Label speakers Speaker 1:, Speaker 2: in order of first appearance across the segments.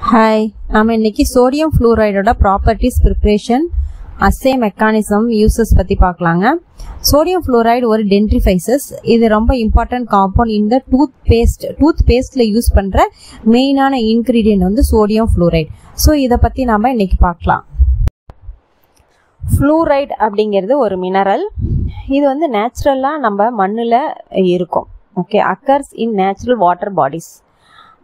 Speaker 1: Hi, நாம இன்னைக்கு sodium fluoride ஓட properties, preparation, assay mechanism, uses பத்தி பார்க்கலாங்க. Sodium fluoride ஒரு dentifrices. இது ரொம்ப important compound in the toothpaste. Toothpasteல யூஸ் பண்ற மெயினான ingredient வந்து sodium fluoride. So இத பத்தி நாம இன்னைக்கு பார்க்கலாம். Fluoride அப்படிங்கிறது ஒரு மினரல். இது வந்து நேச்சுரலா நம்ம மண்ணுல இருக்கும். Okay, occurs in natural water bodies.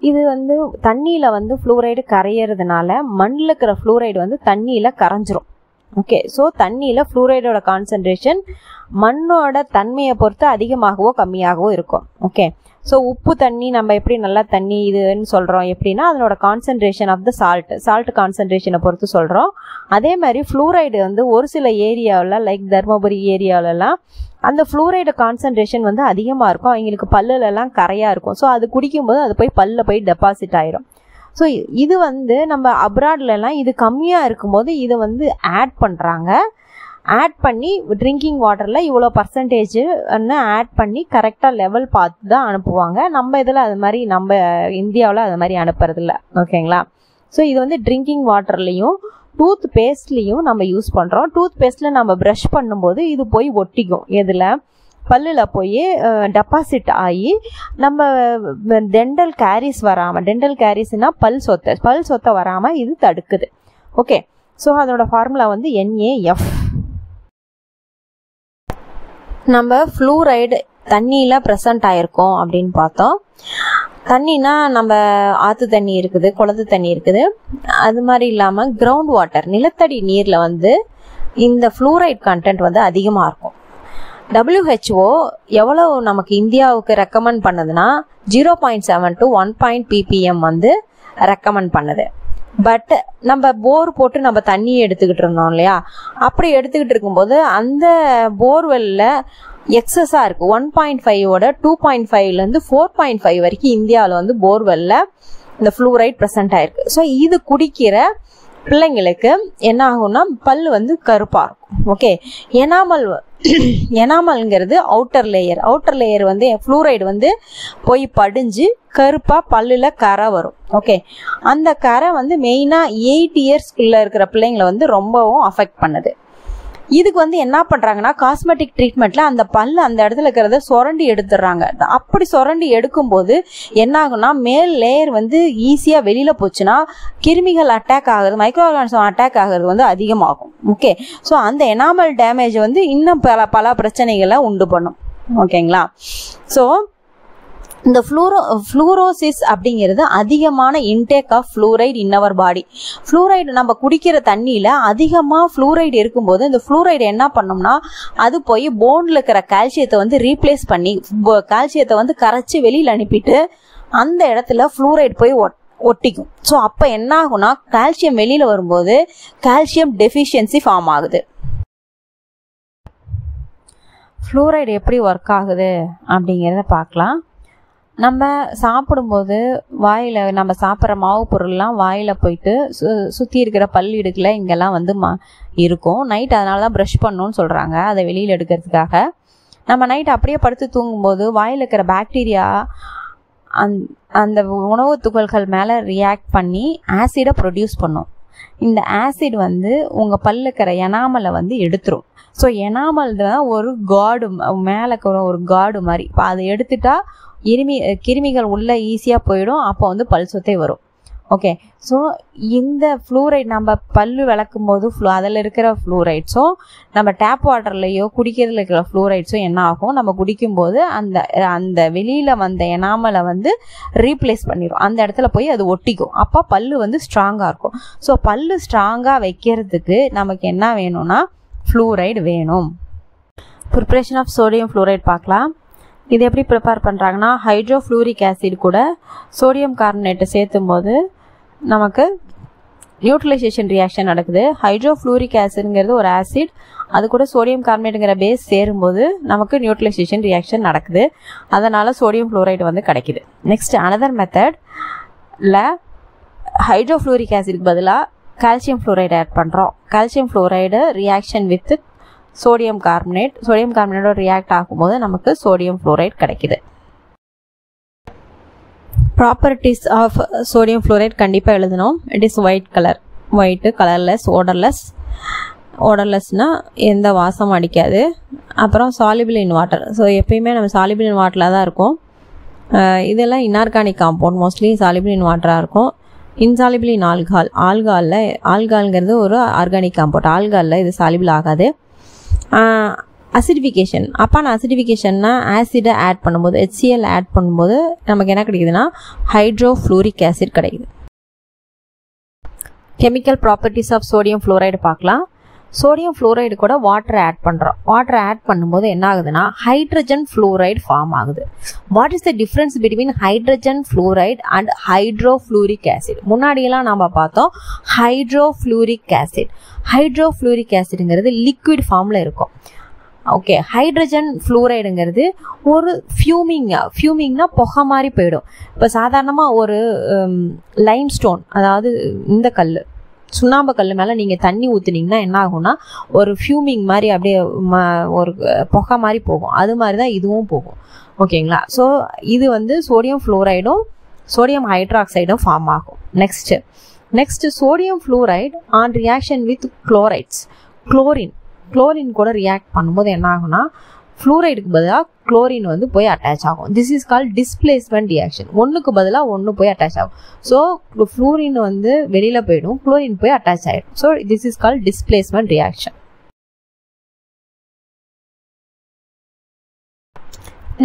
Speaker 1: இது வந்து தண்ணியில வந்து ஃப்ளூரைடு கரையிறதுனால மண்ணில் இருக்கிற ஃப்ளூரைடு வந்து தண்ணியில கரைஞ்சிரும். ஓகே, ஸோ தண்ணியில ஃப்ளூரைடோட கான்சன்ட்ரேஷன் மண்ணோட தன்மையை பொறுத்து அதிகமாகவோ கம்மியாகவோ இருக்கும். ஓகே, ஸோ உப்பு தண்ணி நம்ம எப்படி நல்லா தண்ணி இதுன்னு சொல்றோம் எப்படின்னா அதனோட கான்சன்ட்ரேஷன் ஆஃப் த சால்ட் கான்சன்ட்ரேஷனை பொறுத்து சொல்றோம். அதே மாதிரி ஃப்ளூரைடு வந்து ஒரு சில ஏரியாவில் லைக் தர்மபுரி ஏரியாவிலலாம் அந்த ஃப்ளூரைடு கான்சன்ட்ரேஷன் வந்து அதிகமாக இருக்கும். அவங்களுக்கு பல்லுலலாம் கரையாக இருக்கும். ஸோ அது குடிக்கும்போது அது போய் பல்லில் போய் டெபாசிட் ஆயிரும். ஸோ இது வந்து நம்ம அப்ராட்லலாம் இது கம்மியாக இருக்கும்போது இதை வந்து ஆட் பண்ணுறாங்க. ஆட் பண்ணி ட்ரிங்கிங் வாட்டரில் இவ்வளோ பர்சன்டேஜ்னு ஆட் பண்ணி கரெக்டாக லெவல் பார்த்து தான் அனுப்புவாங்க. நம்ம இதில் அது மாதிரி நம்ம இந்தியாவில் அது மாதிரி அனுப்புறதில்ல. ஓகேங்களா? ஸோ இது வந்து ட்ரிங்கிங் வாட்டர்லேயும் டூத் பேஸ்ட்லேயும் நம்ம யூஸ் பண்ணுறோம். டூத் பேஸ்ட்டில் நம்ம ப்ரஷ் பண்ணும்போது இது போய் ஒட்டிக்கும். இதில் பல்லில் போய் டெபாசிட் ஆகி நம்ம டென்டல் கேரிஸ் வராமல், டென்டல் கேரிஸ்னால் பல் சொத்தை வராமல் இது தடுக்குது. ஓகே, ஸோ அதோட ஃபார்முலா வந்து NaF. நம்ம ஃப்ளூரைடு தண்ணியில் ப்ரெசன்ட் ஆயிருக்கோம் அப்படின்னு பார்த்தோம். தண்ணினா நம்ம ஆற்று தண்ணி இருக்குது, குளத்து தண்ணி இருக்குது. அது மாதிரி இல்லாமல் கிரவுண்ட் வாட்டர், நிலத்தடி நீரில் வந்து இந்த ஃப்ளூரைட் கண்டென்ட் வந்து அதிகமாக இருக்கும். WHO எவ்வளோ நமக்கு இந்தியாவுக்கு ரெக்கமெண்ட் பண்ணுதுன்னா 0.7 to 1 ppm வந்து ரெக்கமெண்ட் பண்ணுது. பட் நம்ம போர் போட்டு நம்ம தண்ணி எடுத்துக்கிட்டு இருந்தோம் இல்லையா, அப்படி எடுத்துக்கிட்டு இருக்கும்போது அந்த போர்வெல்ல எக்ஸஸாக இருக்குது. 1.5ஓட 2.5லேருந்து 4.5 வரைக்கும் இந்தியாவில் வந்து போர்வெல்ல இந்த ஃப்ளூரைட் ப்ரெசென்ட் ஆயிருக்கு. ஸோ இது குடிக்கிற பிள்ளைங்களுக்கு என்ன ஆகும்னா பல் வந்து கருப்பாக இருக்கும். ஓகே, எனாமல்ங்கிறது அவுட்டர் லேயர் வந்து ஃப்ளூரைடு வந்து போய் படிஞ்சு கருப்பாக பல்லில் கரை வரும். ஓகே, அந்த கரை வந்து மெயினாக 8 இயர்ஸ்க்குள்ளே இருக்கிற பிள்ளைங்களை வந்து ரொம்பவும் அஃபெக்ட் பண்ணுது. இதுக்கு வந்து என்ன பண்றாங்கன்னா காஸ்மெட்டிக் ட்ரீட்மெண்ட்ல அந்த பல்லு அந்த இடத்துல இருக்கிறத சுரண்டி எடுத்துடுறாங்க. அப்படி சுரண்டி எடுக்கும்போது என்ன ஆகும்னா மேல் லேயர் வந்து ஈஸியா வெளியில போச்சுன்னா கிருமிகள் அட்டாக் ஆகுது, மைக்ரோ ஆர்கானிசம் அட்டாக் ஆகுறது வந்து அதிகமாகும். ஓகே, ஸோ அந்த எனாமல் டேமேஜ் வந்து இன்னும் பல பிரச்சனைகளை உண்டு பண்ணும். ஓகேங்களா? ஸோ இந்த ஃப்ளூரோசிஸ் அப்படிங்கிறது அதிகமான intake of fluoride in our body. Fluoride நம்ம குடிக்கிற தண்ணியில் அதிகமாக ஃப்ளூரைடு இருக்கும்போது இந்த ஃப்ளூரைடு என்ன பண்ணோம்னா அது போய் போனில் இருக்கிற கால்சியத்தை வந்து ரீப்ளேஸ் பண்ணி கால்சியத்தை வந்து கரைச்சி வெளியில் அனுப்பிட்டு அந்த இடத்துல ஃப்ளூரைடு போய் ஒட்டிக்கும். ஸோ அப்போ என்ன ஆகும்னா கால்சியம் வெளியில் வரும்போது கால்சியம் டெஃபிஷியன்சி ஃபார்ம் ஆகுது. ஃப்ளூரைடு எப்படி ஒர்க் ஆகுது அப்படிங்கிறத பார்க்கலாம். நம்ம சாப்பிடும்போது வாயில் நம்ம சாப்பிட்ற மாவு பொருள்லாம் வாயில் போயிட்டு சுற்றி இருக்கிற பல்லிடுக்கில் இங்கெல்லாம் வந்து இருக்கும். நைட் அதனால தான் ப்ரஷ் பண்ணணும்னு சொல்கிறாங்க, அதை வெளியில் எடுக்கிறதுக்காக. நம்ம நைட் அப்படியே படுத்து தூங்கும்போது வாயில் இருக்கிற பாக்டீரியா அந்த உணவு துகள்கள் மேலே ரியாக்ட் பண்ணி ஆசிடை ப்ரொடியூஸ் பண்ணும். இந்த ஆசிட் வந்து உங்கள் பல்ல இருக்கிற எனாமலை வந்து எடுத்துரும். ஸோ எனாமல் தான் ஒரு காடு, மேலே ஒரு காடு மாதிரி. இப்போ அதை எடுத்துட்டா கிருமிகள் உள்ள ஈஸியாக போயிடும். அப்போ வந்து பல் சொத்தை வரும். ஓகே, ஸோ இந்த ஃப்ளூரைட் நம்ம பல்லு விளக்கும் போது அதில் இருக்கிற ஃப்ளூரைட்ஸும் நம்ம டேப் வாட்டர்லையோ குடிக்கிறதுல இருக்கிற ஃப்ளூரைட்ஸும் என்ன ஆகும், நம்ம குடிக்கும்போது அந்த வெளியில் வந்த எனாமலை வந்து ரீப்ளேஸ் பண்ணிடும். அந்த இடத்துல போய் அது ஒட்டிக்கும். அப்போ பல்லு வந்து ஸ்ட்ராங்காக இருக்கும். ஸோ பல்லு ஸ்ட்ராங்காக வைக்கிறதுக்கு நமக்கு என்ன வேணும்னா ஃப்ளூரைடு வேணும். ப்ரிப்ரேஷன் ஆஃப் சோடியம் ஃப்ளூரைட் பார்க்கலாம். இது எப்படி ப்ரிப்பேர் பண்ணுறாங்கன்னா ஹைட்ரோஃப்ளூரிக் ஆசிட் கூட சோடியம் கார்பனேட்டை சேர்த்தும் போது நமக்கு நியூட்ரலைசேஷன் ரியாக்ஷன் நடக்குது. ஹைட்ரோஃப்ளூரிக் ஆசிட்ங்கிறது ஒரு ஆசிட், அது கூட சோடியம் கார்பனேட்டுங்கிற பேஸ் சேரும்போது நமக்கு நியூட்ரலைசேஷன் ரியாக்ஷன் நடக்குது. அதனால் சோடியம் ஃப்ளூரைடு வந்து கிடைக்குது. நெக்ஸ்ட் அனதர் மெத்தடில் ஹைட்ரோஃப்ளூரிக் ஆசிட்க்கு பதிலாக கால்சியம் ஃப்ளூரைடு ஆட் பண்ணுறோம். Calcium fluoride reaction with sodium கார்பனேட்டோட ரியாக்ட் ஆகும்போது நமக்கு சோடியம் ஃப்ளூரைடு கிடைக்குது. ப்ராப்பர்ட்டிஸ் ஆஃப் சோடியம் ஃப்ளோரைட் கண்டிப்பாக எழுதணும். It is white colour, white, colourless, ஓடர்லெஸ்னால் எந்த வாசமும் அடிக்காது. அப்புறம் சாலிபிள் இன் வாட்டர். ஸோ எப்பயுமே நம்ம சாலிபிள் இன் வாட்டரில் தான் இருக்கும். இதெல்லாம் inorganic compound, mostly soluble in வாட்டராக இருக்கும். இன்சாலிபிள் இன் ஆல்கால்ங்கிறது ஒரு ஆர்கானிக் காம்பவுண்ட். ஆல்காலில் இது சாலிபிள் ஆகாது. அசிடிஃபிகேஷன், அப்பான அசிடிஃபிகேஷன்னா ஆசிடை ஆட் பண்ணும்போது, HCl ஆட் பண்ணும்போது நமக்கு என்ன கிடைக்குதுன்னா ஹைட்ரோஃப்ளூரிக் ஆசிட் கிடைக்குது. Chemical properties of sodium fluoride பார்க்கலாம். சோடியம் ஃப்ளோரைடு கூட வாட்டர் ஆட் பண்ணுறோம். வாட்டர் ஆட் பண்ணும்போது என்ன ஆகுதுன்னா ஹைட்ரஜன் ஃப்ளோரைடு ஃபார்ம் ஆகுது. What is the difference between hydrogen fluoride and hydrofluoric acid? முன்னாடியெல்லாம் நம்ம பார்த்தோம் ஹைட்ரோஃப்ளூரிக் ஆசிட். ஹைட்ரோஃப்ளூரிக் ஆசிடுங்கிறது லிக்விட் ஃபார்மில் இருக்கும். ஓகே, ஹைட்ரஜன் ஃப்ளூரைடுங்கிறது ஒரு ஃபியூமிங்னா புகை மாதிரி போயிடும். இப்போ சாதாரணமாக ஒரு லைம்ஸ்டோன், அதாவது இந்த கல், சுண்ணாம்பு கல் மேலே நீங்கள் தண்ணி ஊற்றுனீங்கன்னா என்ன ஆகும்னா ஒரு ஃபியூமிங் மாதிரி அப்படியே ஒரு புகை மாதிரி போகும். அது மாதிரி தான் இதுவும் போகும். ஓகேங்களா? ஸோ இது வந்து சோடியம் ஃப்ளோரைடும் சோடியம் ஹைட்ராக்சைடும் ஃபார்ம் ஆகும். Next sodium fluoride on reaction with chlorine கூட ரியாக்ட் பண்ணும்போது என்ன ஆகும்னா ஃப்ளூரைடுக்கு பதிலாக குளோரின் வந்து போய் அட்டாச் ஆகும். This is called displacement reaction. ஒன்றுக்கு பதிலாக ஒன்று போய் அட்டாச் ஆகும். ஸோ ஃப்ளூரின் வந்து வெளியில் போயிடும், குளோரின் போய் அட்டாச் ஆகிடும். So this is called displacement reaction.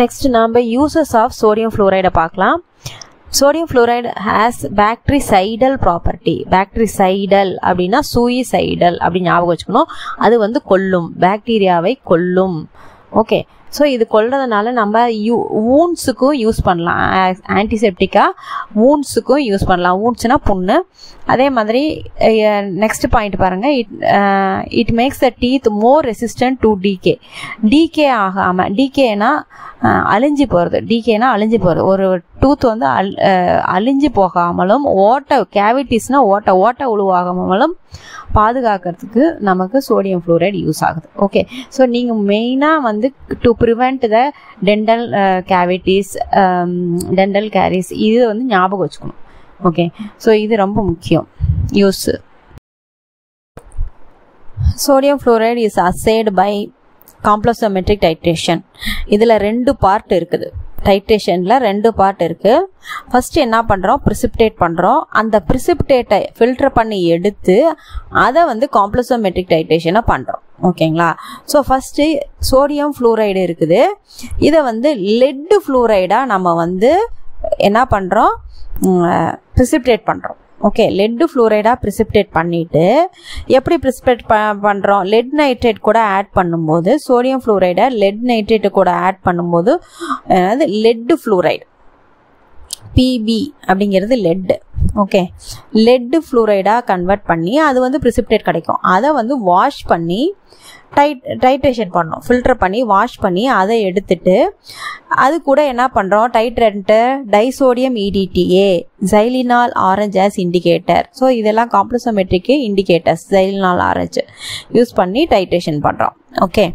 Speaker 1: Next நாம் யூசஸ் ஆஃப் சோடியம் ஃப்ளோரைடை பார்க்கலாம். Sodium fluoride has bactericidal property. Bactericidal அப்படின்னா சூயிசைடல் அப்படின்னு ஞாபகம் வச்சுக்கணும். அது வந்து கொல்லும், பாக்டீரியாவை கொல்லும். ஓகே, ஸோ இது கொல்றதுனால நம்ம வூண்ட்ஸுக்கும் யூஸ் பண்ணலாம். ஆன்டிசெப்டிக்காக வூண்ட்ஸுக்கும் யூஸ் பண்ணலாம். வூண்ட்ஸ்னா புண்ணு. அதே மாதிரி நெக்ஸ்ட் பாயிண்ட் பாருங்க, it makes the teeth more resistant to decay ஆகாமல், டீகேனா அழிஞ்சு போகிறது. ஒரு டூத் வந்து அழிஞ்சு போகாமலும், கேவிட்டிஸ்னா ஓட்ட உழுவாகாமலும் பாதுகாக்கிறதுக்கு நமக்கு சோடியம் ஃப்ளோரைடு யூஸ் ஆகுது. ஓகே, ஸோ நீங்கள் மெயினாக வந்து to prevent the dental cavities, dental caries, இது வந்து ஞாபகம் வச்சுக்கணும். ஓகே, ஸோ இது ரொம்ப முக்கியம் use. Sodium fluoride is assayed by complexometric titration. இதில் 2 பார்ட் இருக்குது. டைட்ரேஷனில் 2 பார்ட் இருக்குது. ஃபஸ்ட்டு என்ன பண்ணுறோம், ப்ரிசிப்டேட் பண்ணுறோம். அந்த ப்ரிசிப்டேட்டை ஃபில்டர் பண்ணி எடுத்து அதை வந்து காம்ப்ளெக்ஸோமெட்ரிக் டைட்ரேஷனை பண்ணுறோம். ஓகேங்களா? ஸோ ஃபஸ்ட்டு சோடியம் ஃப்ளூரைடு இருக்குது. இதை வந்து லெட் ஃப்ளூரைடாக நம்ம வந்து என்ன பண்ணுறோம், ப்ரிசிப்டேட் பண்ணுறோம். ஓகே, லெட் ஃப்ளூரைடாக ப்ரிசிப்டேட் பண்ணிவிட்டு எப்படி ப்ரிசிப்டேட் பண்ணுறோம், லெட் நைட்ரேட் கூட ஆட் பண்ணும்போது, சோடியம் ஃப்ளூரைடை லெட் நைட்ரேட்டு கூட ஆட் பண்ணும்போது அதாவது லெட் ஃப்ளூரைடு பிபி அப்படிங்கிறது லெட். ஓகே, லெட் ஃப்ளூரைடாக கன்வெர்ட் பண்ணி அது வந்து ப்ரிசிப்டேட் கிடைக்கும். அதை வந்து வாஷ் பண்ணி டைட்ரேஷன் பண்ணோம், ஃபில்டர் பண்ணி வாஷ் பண்ணி அதை எடுத்துட்டு அது கூட என்ன பண்ணுறோம், titrant disodium EDTA, xylenol orange as indicator. So இதெல்லாம் காம்ப்ளெக்ஸோமெட்ரிக்கு இண்டிகேட்டர்ஸ், ஜைலினால் ஆரஞ்சு யூஸ் பண்ணி டைட்ரேஷன் பண்ணுறோம். ஓகே,